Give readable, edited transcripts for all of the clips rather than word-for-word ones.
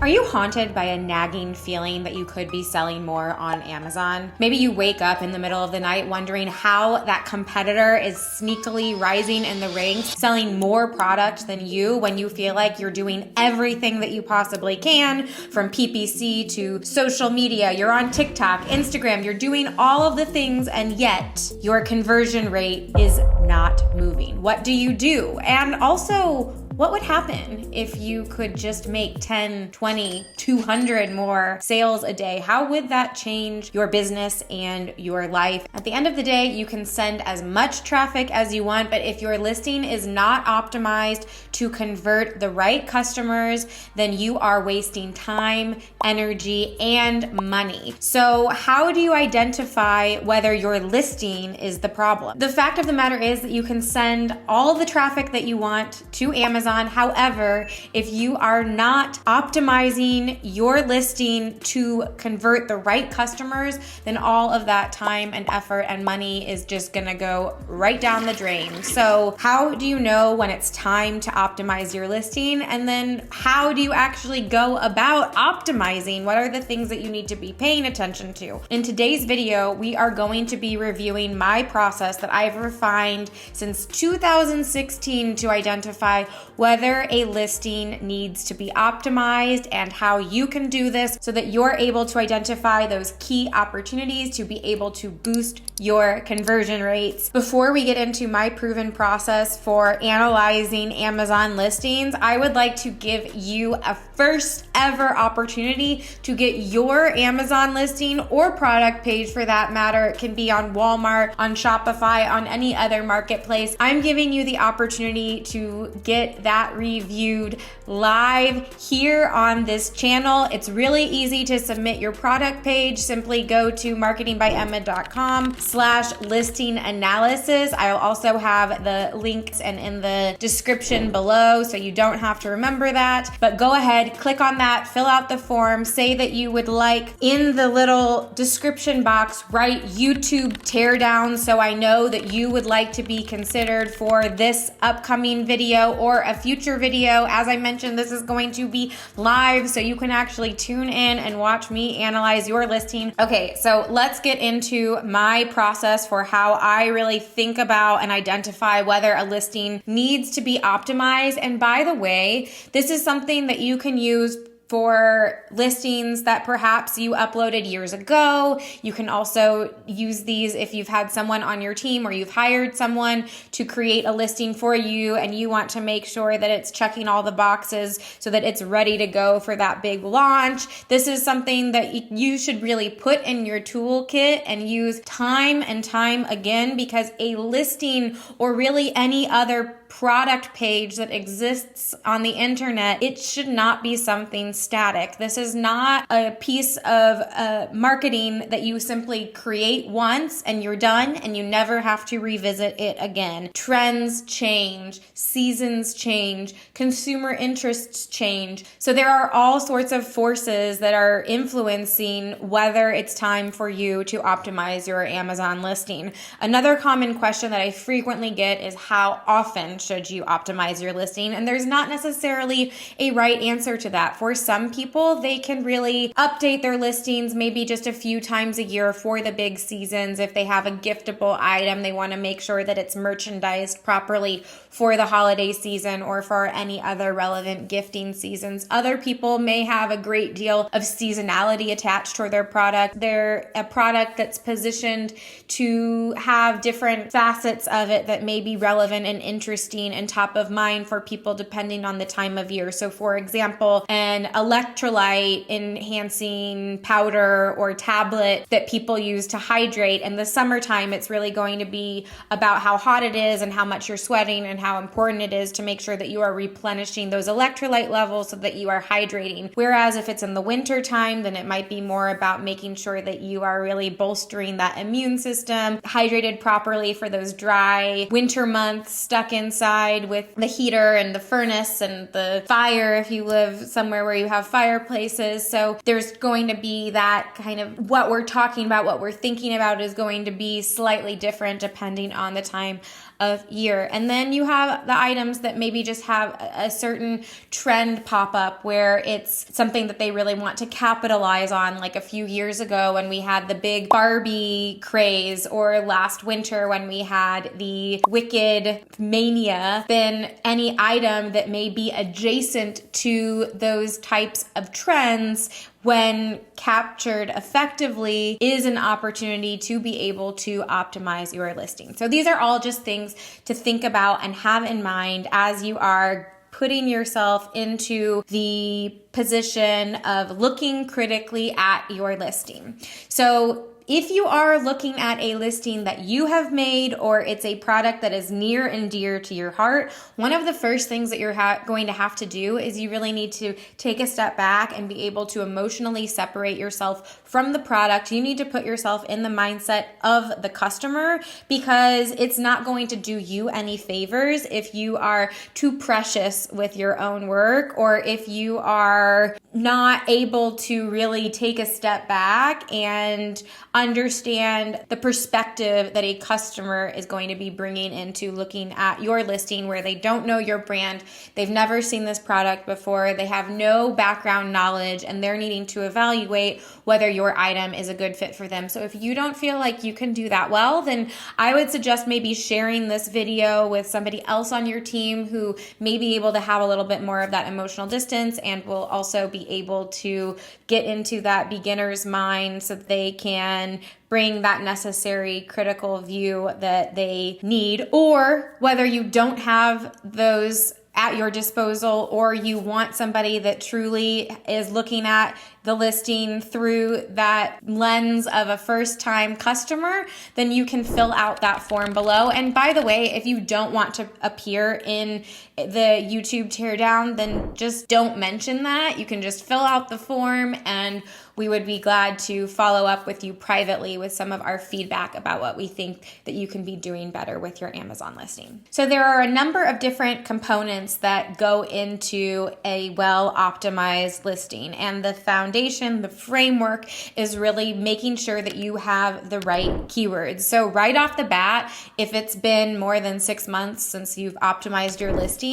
Are you haunted by a nagging feeling that you could be selling more on Amazon? Maybe you wake up in the middle of the night wondering how that competitor is sneakily rising in the ranks, selling more product than you when you feel like you're doing everything that you possibly can, from PPC to social media. You're on TikTok, Instagram, you're doing all of the things, and yet your conversion rate is not moving. What do you do? And also, what would happen if you could just make 10, 20, 200 more sales a day? How would that change your business and your life? At the end of the day, you can send as much traffic as you want, but if your listing is not optimized to convert the right customers, then you are wasting time, energy, and money. So how do you identify whether your listing is the problem? The fact of the matter is that you can send all the traffic that you want to Amazon. However, if you are not optimizing your listing to convert the right customers, then all of that time and effort and money is just gonna go right down the drain. So how do you know when it's time to optimize your listing? And then how do you actually go about optimizing? What are the things that you need to be paying attention to? In today's video, we are going to be reviewing my process that I've refined since 2016 to identify whether a listing needs to be optimized and how you can do this so that you're able to identify those key opportunities to be able to boost your conversion rates. Before we get into my proven process for analyzing Amazon listings, I would like to give you a first ever opportunity to get your Amazon listing or product page, for that matter. It can be on Walmart, on Shopify, on any other marketplace. I'm giving you the opportunity to get that reviewed live here on this channel. It's really easy to submit your product page. Simply go to marketingbyemma.com/listing analysis. I'll also have the links and in the description below, so you don't have to remember that. But go ahead, click on that, fill out the form, say that you would like in the little description box, write YouTube teardown, so I know that you would like to be considered for this upcoming video or a future video. As I mentioned, this is going to be live, so you can actually tune in and watch me analyze your listing. Okay, so let's get into my process for how I really think about and identify whether a listing needs to be optimized. And by the way, this is something that you can use for listings that perhaps you uploaded years ago. You can also use these if you've had someone on your team or you've hired someone to create a listing for you and you want to make sure that it's checking all the boxes so that it's ready to go for that big launch. This is something that you should really put in your toolkit and use time and time again, because a listing or really any other product page that exists on the internet, it should not be something static. This is not a piece of marketing that you simply create once and you're done and you never have to revisit it again. Trends change, seasons change, consumer interests change. So there are all sorts of forces that are influencing whether it's time for you to optimize your Amazon listing. Another common question that I frequently get is, how often should you optimize your listing? And there's not necessarily a right answer to that. For some people, they can really update their listings maybe just a few times a year for the big seasons. If they have a giftable item, they want to make sure that it's merchandised properly for the holiday season or for any other relevant gifting seasons. Other people may have a great deal of seasonality attached to their product. They're a product that's positioned to have different facets of it that may be relevant and interesting and top of mind for people depending on the time of year. So for example, an electrolyte enhancing powder or tablet that people use to hydrate. In the summertime, it's really going to be about how hot it is and how much you're sweating and how important it is to make sure that you are replenishing those electrolyte levels so that you are hydrating. Whereas if it's in the winter time, then it might be more about making sure that you are really bolstering that immune system, hydrated properly for those dry winter months, stuck inside with the heater and the furnace and the fire if you live somewhere where you have fireplaces. So there's going to be that kind of what we're talking about, what we're thinking about is going to be slightly different depending on the time of year. And then you have the items that maybe just have a certain trend pop up where it's something that they really want to capitalize on, like a few years ago when we had the big Barbie craze, or last winter when we had the Wicked mania. Then any item that may be adjacent to those types of trends, when captured effectively, is an opportunity to be able to optimize your listing. So these are all just things to think about and have in mind as you are putting yourself into the position of looking critically at your listing. So if you are looking at a listing that you have made, or it's a product that is near and dear to your heart, one of the first things that you're going to have to do is you really need to take a step back and be able to emotionally separate yourself from the product. You need to put yourself in the mindset of the customer, because it's not going to do you any favors if you are too precious with your own work, or if you are not able to really take a step back and understand the perspective that a customer is going to be bringing into looking at your listing, where they don't know your brand, they've never seen this product before, they have no background knowledge, and they're needing to evaluate whether your item is a good fit for them. So if you don't feel like you can do that well, then I would suggest maybe sharing this video with somebody else on your team who may be able to have a little bit more of that emotional distance, and will also be able to get into that beginner's mind so that they can bring that necessary critical view that they need. Or whether you don't have those at your disposal, or you want somebody that truly is looking at the listing through that lens of a first-time customer, then you can fill out that form below. And by the way, if you don't want to appear in the YouTube teardown, then just don't mention that. You can just fill out the form, and we would be glad to follow up with you privately with some of our feedback about what we think that you can be doing better with your Amazon listing. So there are a number of different components that go into a well-optimized listing, and the foundation, the framework, is really making sure that you have the right keywords. So right off the bat, if it's been more than 6 months since you've optimized your listing,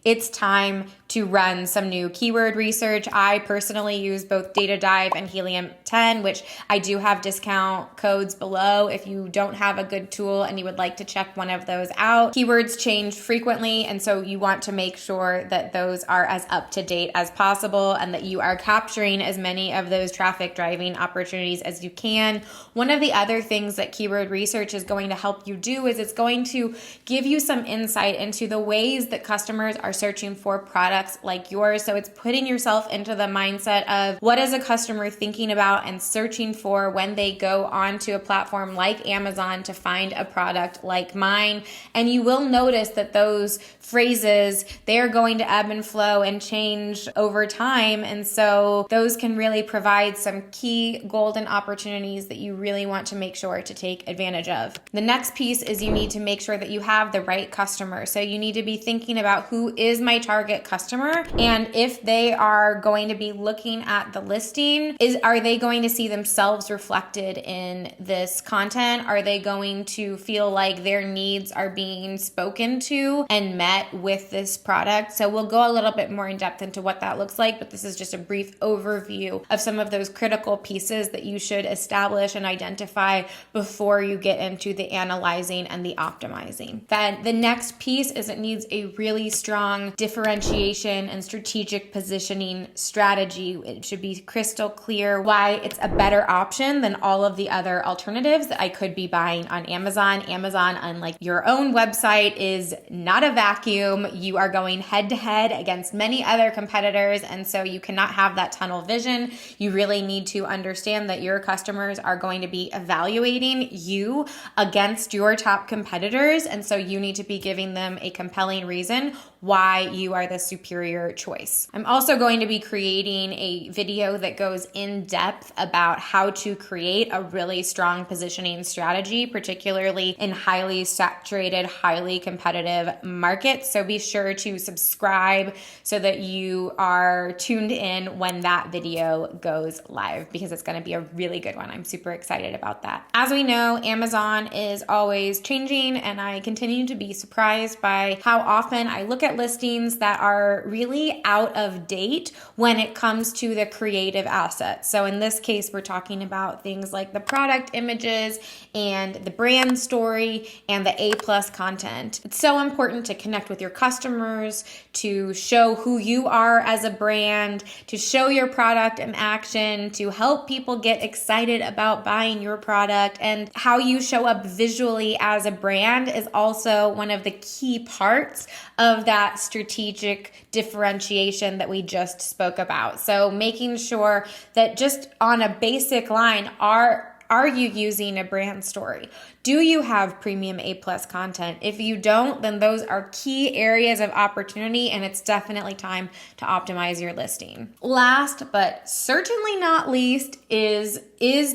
it's time to run some new keyword research. I personally use both Data Dive and Helium 10, which I do have discount codes below if you don't have a good tool and you would like to check one of those out. Keywords change frequently, and so you want to make sure that those are as up to date as possible and that you are capturing as many of those traffic driving opportunities as you can. One of the other things that keyword research is going to help you do is it's going to give you some insight into the ways that customers are searching for products like yours. So it's putting yourself into the mindset of what is a customer thinking about and searching for when they go onto a platform like Amazon to find a product like mine. And you will notice that those phrases, they are going to ebb and flow and change over time. And so those can really provide some key golden opportunities that you really want to make sure to take advantage of. The next piece is you need to make sure that you have the right customer. So you need to be thinking about who is my target customer, and if they are going to be looking at the listing, are they going to see themselves reflected in this content? Are they going to feel like their needs are being spoken to and met with this product? So we'll go a little bit more in depth into what that looks like, but this is just a brief overview of some of those critical pieces that you should establish and identify before you get into the analyzing and the optimizing. Then the next piece is it needs a really strong differentiation and strategic positioning strategy. It should be crystal clear why it's a better option than all of the other alternatives that I could be buying on Amazon. Amazon, unlike your own website, is not a vacuum. You are going head to head against many other competitors, and so you cannot have that tunnel vision. You really need to understand that your customers are going to be evaluating you against your top competitors, and so you need to be giving them a compelling reason why you are the superior choice. I'm also going to be creating a video that goes in depth about how to create a really strong positioning strategy, particularly in highly saturated, highly competitive markets. So be sure to subscribe so that you are tuned in when that video goes live, because it's going to be a really good one. I'm super excited about that. As we know, Amazon is always changing, and I continue to be surprised by how often I look at listings that are really out of date when it comes to the creative assets. So in this case, we're talking about things like the product images and the brand story and the A+ content. It's so important to connect with your customers, to show who you are as a brand, to show your product in action, to help people get excited about buying your product. And how you show up visually as a brand is also one of the key parts of that strategic differentiation that we just spoke about. So making sure that just on a basic line, are you using a brand story? Do you have premium A+ content? If you don't, then those are key areas of opportunity, and it's definitely time to optimize your listing. Last, but certainly not least, is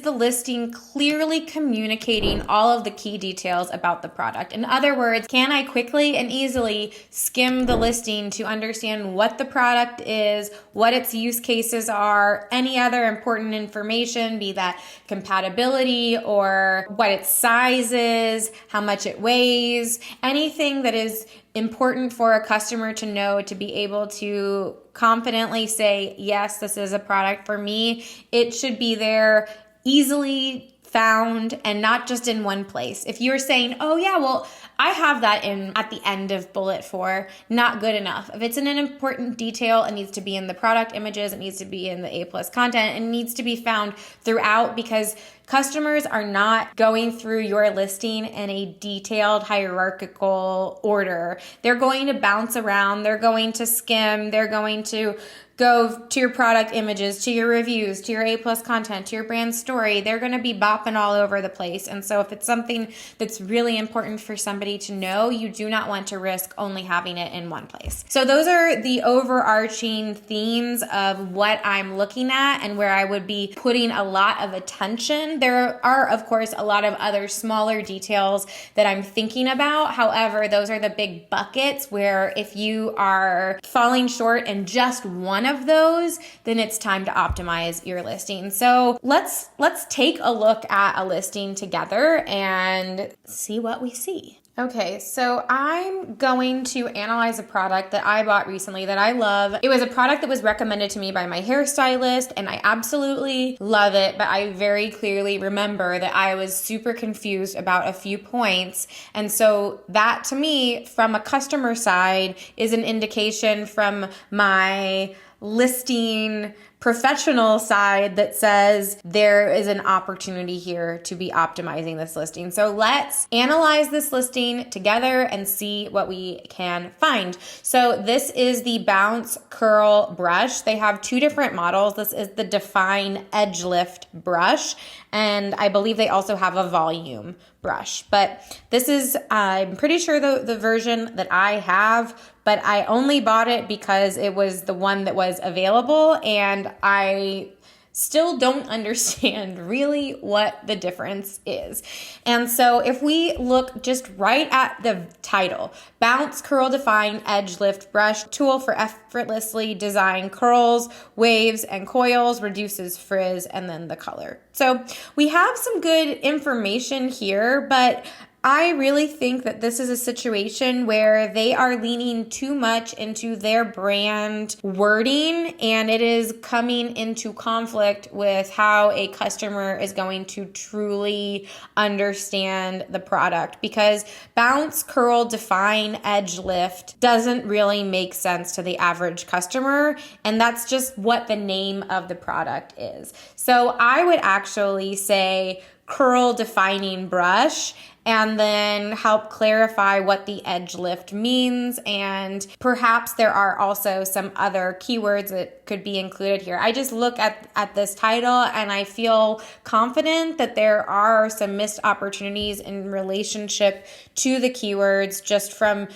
the listing clearly communicating all of the key details about the product? In other words, can I quickly and easily skim the listing to understand what the product is, what its use cases are, any other important information, be that compatibility or what its size is, how much it weighs, anything that is important for a customer to know to be able to confidently say, yes, this is a product for me. It should be there easily found and not just in one place. If you're saying, oh yeah, well, I have that at the end of bullet 4, not good enough. If it's an important detail, it needs to be in the product images, it needs to be in the A+ content, it needs to be found throughout, because customers are not going through your listing in a detailed hierarchical order. They're going to bounce around, they're going to skim, they're going to go to your product images, to your reviews, to your A+ content, to your brand story. They're going to be bopping all over the place. And so if it's something that's really important for somebody to know, you do not want to risk only having it in one place. So those are the overarching themes of what I'm looking at and where I would be putting a lot of attention. There are, of course, a lot of other smaller details that I'm thinking about. However, those are the big buckets where if you are falling short in just one of those, then it's time to optimize your listing. So let's take a look at a listing together and see what we see. Okay, so I'm going to analyze a product that I bought recently that I love. It was a product that was recommended to me by my hairstylist, and I absolutely love it, but I very clearly remember that I was super confused about a few points. And so that, to me, from a customer side, is an indication from my listing professional side that says there is an opportunity here to be optimizing this listing. So let's analyze this listing together and see what we can find. So this is the Bounce Curl brush. They have two different models. This is the Define Edge Lift brush, and I believe they also have a volume brush. But this is, I'm pretty sure the version that I have, but I only bought it because it was the one that was available, and I still don't understand really what the difference is. And so if we look just right at the title, Bounce Curl Define Edge Lift Brush, tool for effortlessly design curls, waves, and coils, reduces frizz, and then the color. So we have some good information here, but I really think that this is a situation where they are leaning too much into their brand wording, and it is coming into conflict with how a customer is going to truly understand the product, because Bounce Curl Define Edge Lift doesn't really make sense to the average customer, and that's just what the name of the product is. So I would actually say curl defining brush, and then help clarify what the edge lift means. And perhaps there are also some other keywords that could be included here. I just look at this title and I feel confident that there are some missed opportunities in relationship to the keywords just from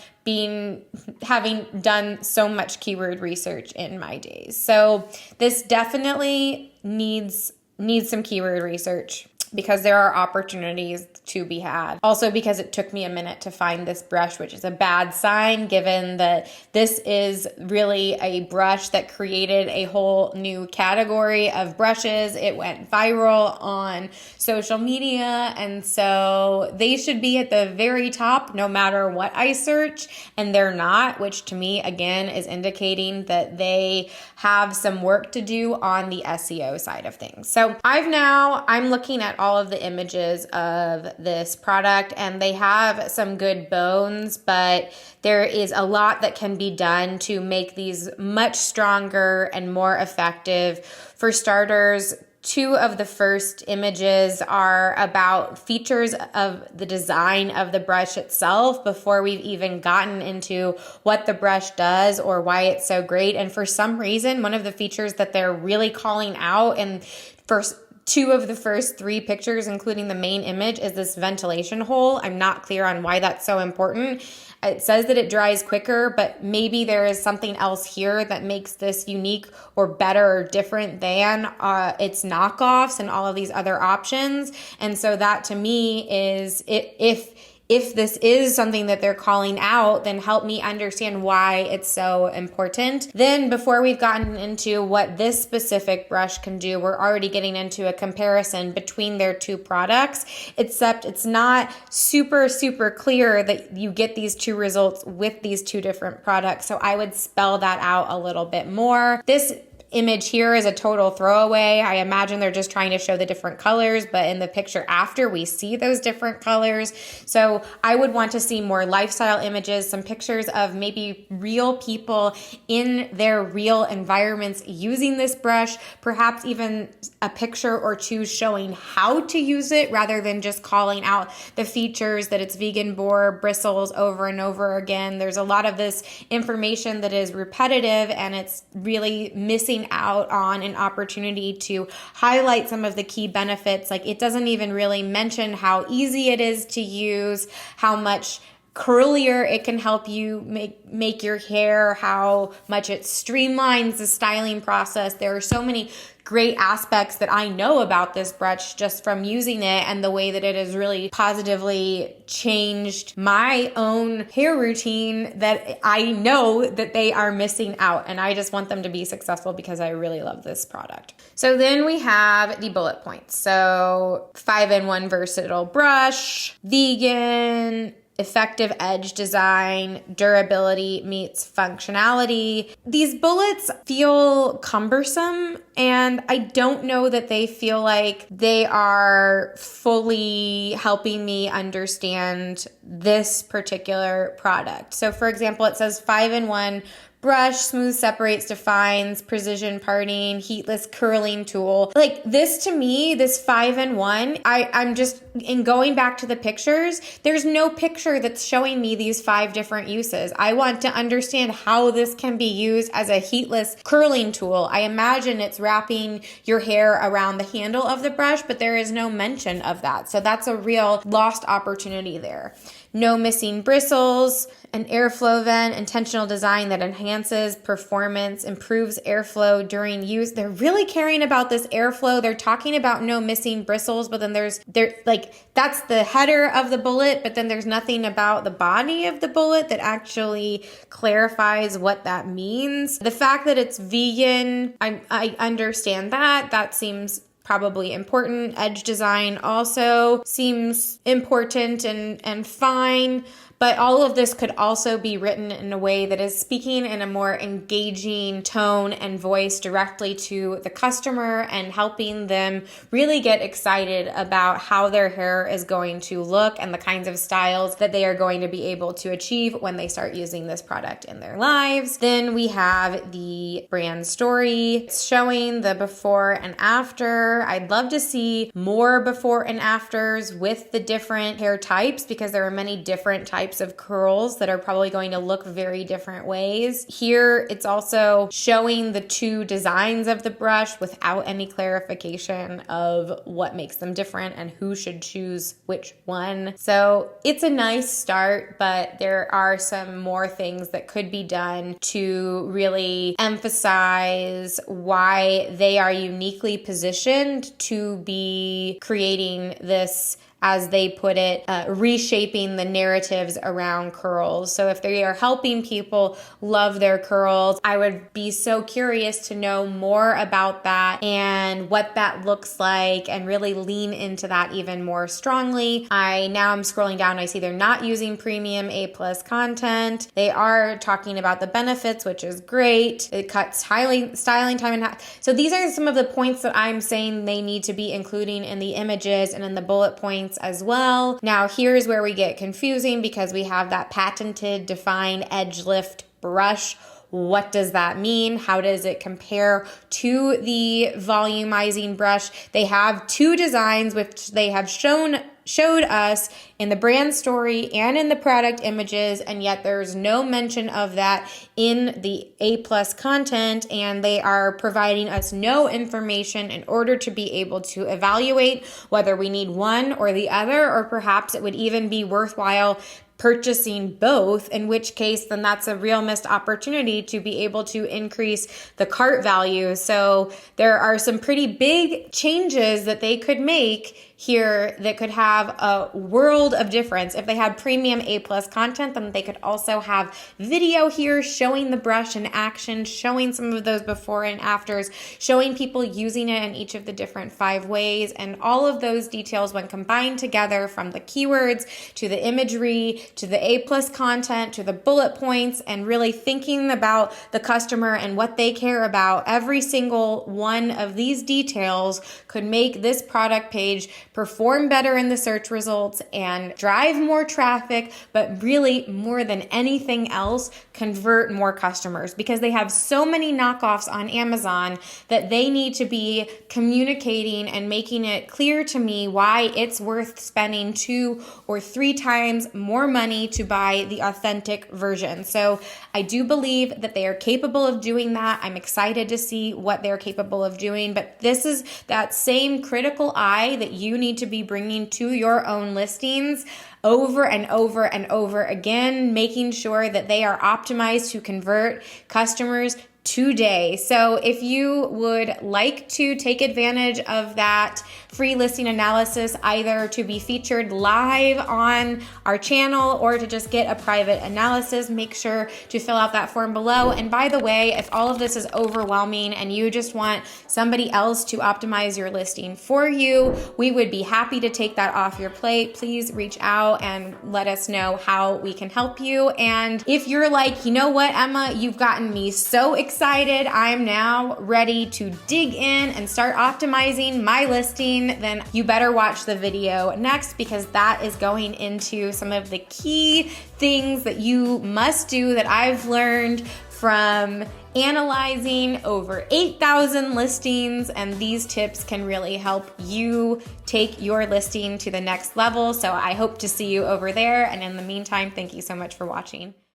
having done so much keyword research in my days. So this definitely needs some keyword research, because there are opportunities to be had. Also because it took me a minute to find this brush, which is a bad sign given that this is really a brush that created a whole new category of brushes. It went viral on social media, and so they should be at the very top no matter what I search, and they're not, which to me again is indicating that they have some work to do on the SEO side of things. So I'm looking at all of the images of this product, and they have some good bones, but there is a lot that can be done to make these much stronger and more effective. For starters, 2 of the first images are about features of the design of the brush itself before we've even gotten into what the brush does or why it's so great. And for some reason, one of the features that they're really calling out in first 2 of the first 3 pictures, including the main image, is this ventilation hole. I'm not clear on why that's so important. It says that it dries quicker, but maybe there is something else here that makes this unique or better or different than its knockoffs and all of these other options. And so that to me is, if this is something that they're calling out, then help me understand why it's so important. Then before we've gotten into what this specific brush can do, we're already getting into a comparison between their 2 products, except it's not super, super clear that you get these 2 results with these 2 different products. So I would spell that out a little bit more. This image here is a total throwaway. I imagine they're just trying to show the different colors, but in the picture after we see those different colors. So I would want to see more lifestyle images, some pictures of maybe real people in their real environments using this brush, perhaps even a picture or 2 showing how to use it rather than just calling out the features that it's vegan boar bristles over and over again. There's a lot of this information that is repetitive, and it's really missing out on an opportunity to highlight some of the key benefits. Like, it doesn't even really mention how easy it is to use, how much curlier it can help you make your hair, how much it streamlines the styling process. There are so many great aspects that I know about this brush just from using it, and the way that it has really positively changed my own hair routine that I know that they are missing out, and I just want them to be successful because I really love this product. So then we have the bullet points. So 5-in-1 versatile brush, vegan, effective edge design, durability meets functionality. These bullets feel cumbersome, and I don't know that they feel like they are fully helping me understand this particular product. So for example, it says 5-in-1 brush, smooth separates, defines, precision parting, heatless curling tool. Like, this to me, this 5-in-1, I'm just, in going back to the pictures, there's no picture that's showing me these 5 different uses. I want to understand how this can be used as a heatless curling tool. I imagine it's wrapping your hair around the handle of the brush, but there is no mention of that. So that's a real lost opportunity there. No missing bristles, an airflow vent, intentional design that enhances performance, improves airflow during use. They're really caring about this airflow. They're talking about no missing bristles, but then that's the header of the bullet, but then there's nothing about the body of the bullet that actually clarifies what that means. The fact that it's vegan, I understand that. That seems probably important. Edge design also seems important and fine, But all of this could also be written in a way that is speaking in a more engaging tone and voice directly to the customer and helping them really get excited about how their hair is going to look and the kinds of styles that they are going to be able to achieve when they start using this product in their lives. Then we have the brand story. It's showing the before and after. I'd love to see more before and afters with the different hair types, because there are many different types of curls that are probably going to look very different ways. Here, it's also showing the two designs of the brush without any clarification of what makes them different and who should choose which one. So it's a nice start, but there are some more things that could be done to really emphasize why they are uniquely positioned to be creating this, as they put it, reshaping the narratives around curls. So if they are helping people love their curls, I would be so curious to know more about that and what that looks like, and really lean into that even more strongly. Now I'm scrolling down, I see they're not using premium A+ content. They are talking about the benefits, which is great. It cuts styling time in half. So these are some of the points that I'm saying they need to be including in the images and in the bullet points as well. Now here's where we get confusing, because we have that patented defined edge lift brush. What does that mean? How does it compare to the volumizing brush? They have two designs which they have showed us in the brand story and in the product images, and yet there's no mention of that in the A+ content, and they are providing us no information in order to be able to evaluate whether we need one or the other, or perhaps it would even be worthwhile purchasing both, in which case then that's a real missed opportunity to be able to increase the cart value. So there are some pretty big changes that they could make here that could have a world of difference. If they had premium A+ content, then they could also have video here showing the brush in action, showing some of those before and afters, showing people using it in each of the different 5 ways, and all of those details when combined together, from the keywords to the imagery to the A+ content to the bullet points, and really thinking about the customer and what they care about. Every single one of these details could make this product page perform better in the search results and drive more traffic, but really more than anything else, convert more customers, because they have so many knockoffs on Amazon that they need to be communicating and making it clear to me why it's worth spending 2 or 3 times more money to buy the authentic version. So I do believe that they are capable of doing that. I'm excited to see what they're capable of doing, but this is that same critical eye that you need to be bringing to your own listings over and over and over again, making sure that they are optimized to convert customers today. So if you would like to take advantage of that free listing analysis, either to be featured live on our channel or to just get a private analysis, make sure to fill out that form below. And by the way, if all of this is overwhelming and you just want somebody else to optimize your listing for you, we would be happy to take that off your plate. Please reach out and let us know how we can help you. And if you're like, you know what, Emma, you've gotten me so excited, I'm now ready to dig in and start optimizing my listing, then you better watch the video next, because that is going into some of the key things that you must do that I've learned from analyzing over 8,000 listings, and these tips can really help you take your listing to the next level. So I hope to see you over there, and in the meantime, thank you so much for watching.